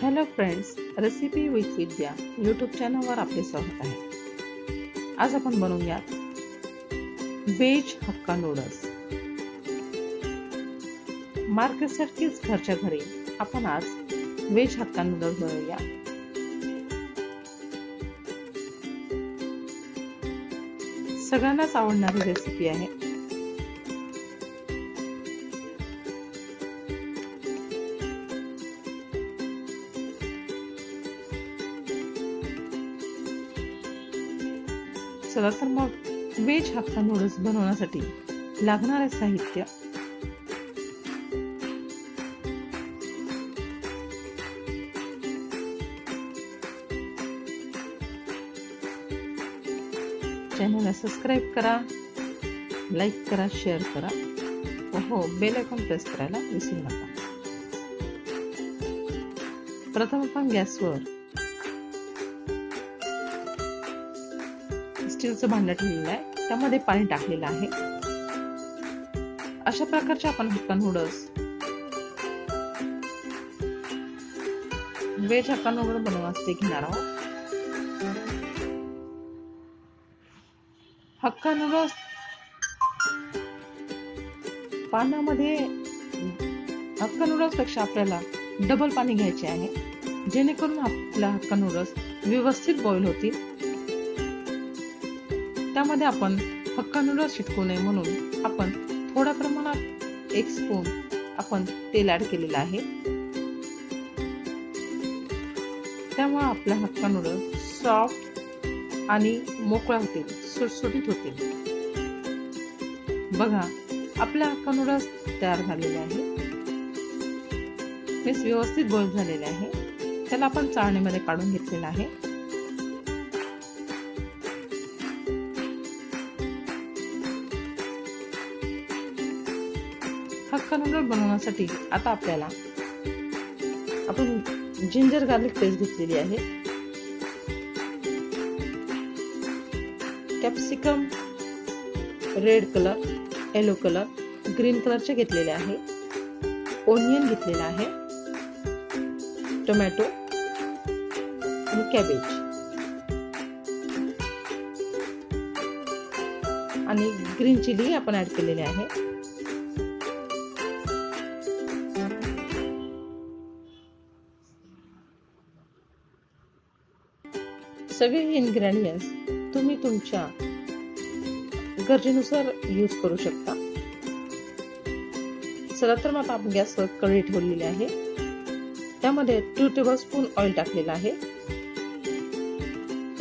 Hello friends, recipe with Vidya YouTube चॅनलवर आपले स्वागत आहे. आज आपण बनवूयात व्हेज हक्का नूडल्स. मार्केटसारखीच घरच्या घरी आपण आज व्हेज हक्का नूडल्स बनवूया. सगळ्यांनाच आवडणारी रेसिपी आहे. चला तर मग व्हेज हक्का नूडल्स बनवण्यासाठी लागणारे साहित्य: चॅनलला सबस्क्राईब करा, लाईक करा, शेअर करा हो बेल आयकॉन प्रेस करायला विसरू नका. प्रथम आपण गॅसवर स्टीलचं भांडं ठेवलेलं आहे, त्यामध्ये पाणी टाकलेलं आहे. अशा प्रकारचे आपण hakka noodles veg hakka noodles बनवण्यासाठी घेणार आहोत. हक्का नूडल्स पाण्यामध्ये हक्का नूडल्स पेक्षा आपल्याला डबल पाणी घ्यायचे आहे, जेणेकरून आपला हक्का नूडल्स व्यवस्थित बॉईल होतील. त्यामध्ये आपण हक्का नूडल्स चिटकू नये म्हणून आपण थोड्या प्रमाणात 1 स्पून आपण तेल ऍड केलेलं आहे. त्यामुळे आपला हक्का नूडल्स सॉफ्ट आणि मोकळा होतील, सुटसुटीत होतील. बघा, आपला हक्का नूडल्स तयार झालेले आहे. हे व्यवस्थित बॉईल झालेले आहे. त्याला आपण चाळणीमध्ये काढून घेतलेला आहे. हक्का नूडल्स बनवण्यासाठी आता आपल्याला आपण जिंजर गार्लिक पेस्ट घेतलेली आहे. Capsicum red colour, yellow colour, green कलरचे घेतलेले आहे. ओनियन घेतलेला आहे, टोमॅटो आणि कॅबेज आणि ग्रीन चिली आपण ऍड केलेले आहे. सगळे इन्ग्रेडियंट्स तुम्ही तुमच्या गरजेनुसार यूज करू शकता. चला तर मग आपण गॅसवर कढई ठेवलेली आहे. त्यामध्ये 2 टेबलस्पून ऑइल टाकलेलं आहे.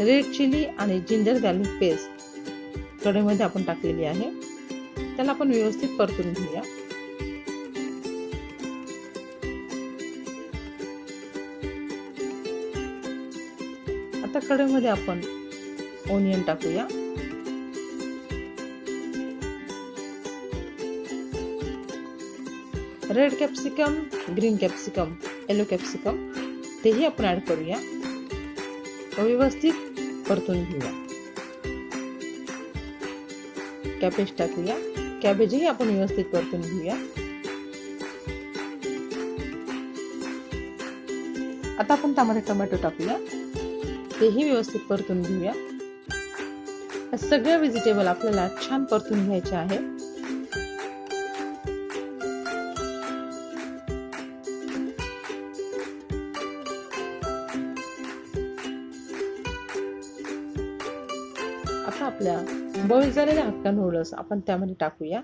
रेड चिली आणि जिंजर गार्लिक पेस्ट कढईमध्ये आपण टाकलेली आहे. त्याला आपण व्यवस्थित परतून घेऊया. आता कढईमध्ये आपण ओनियन टाकूया. Red capsicum, green capsicum, yellow capsicum तेही आपण ऍड करूया. व्यवस्थित परतून घेऊया. कॅबेज टाकूया. कॅबेजही आपण व्यवस्थित परतून घेऊया. आता आपण त्यामध्ये टोमॅटो टाकूया. तेही व्यवस्थित परतून घेऊया. सगळे व्हेजिटेबल आपल्याला छान परतून घ्यायचे आहे. आता आपल्या बॉईल झालेल्या हक्का नूडल्स आपण त्यामध्ये टाकूया.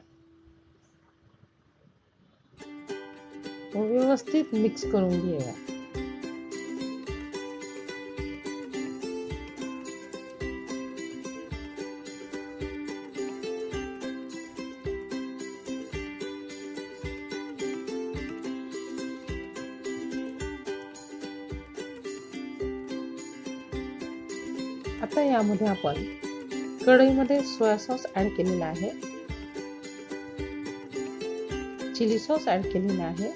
व्यवस्थित मिक्स करून घेऊया. आता यामध्ये आपण कढईमध्ये सोया सॉस ऍड केलेला आहे, चिली सॉस ऍड केलेला आहे,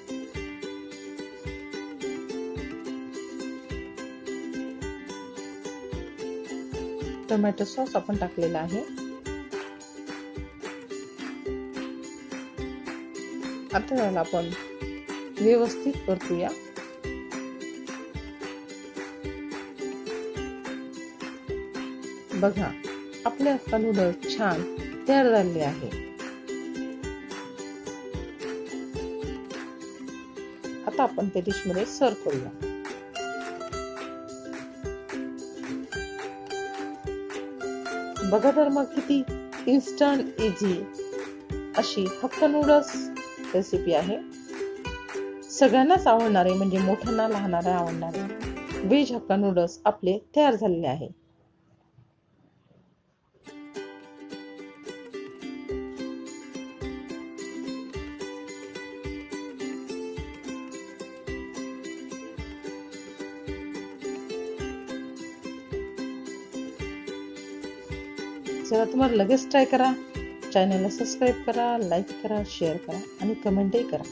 टोमॅटो सॉस आपण टाकलेला आहे. आता याला आपण व्यवस्थित परतूया. बघा, आपले हक्का नूडल्स छान तयार झाले आहे. आता आपण ते डिश मध्ये सर्व करूया. बघा तर मग किती इन्स्टंट इझी अशी हक्का नूडल्स रेसिपी आहे. सगळ्यांनाच आवडणारे म्हणजे मोठ्यांना लहानाला आवडणारे व्हेज हक्का नूडल्स आपले तयार झालेले आहे. चला तुम्हाला लगेच ट्राय करा. चॅनलला सबस्क्राईब करा, लाईक करा, शेअर करा आणि कमेंटही करा.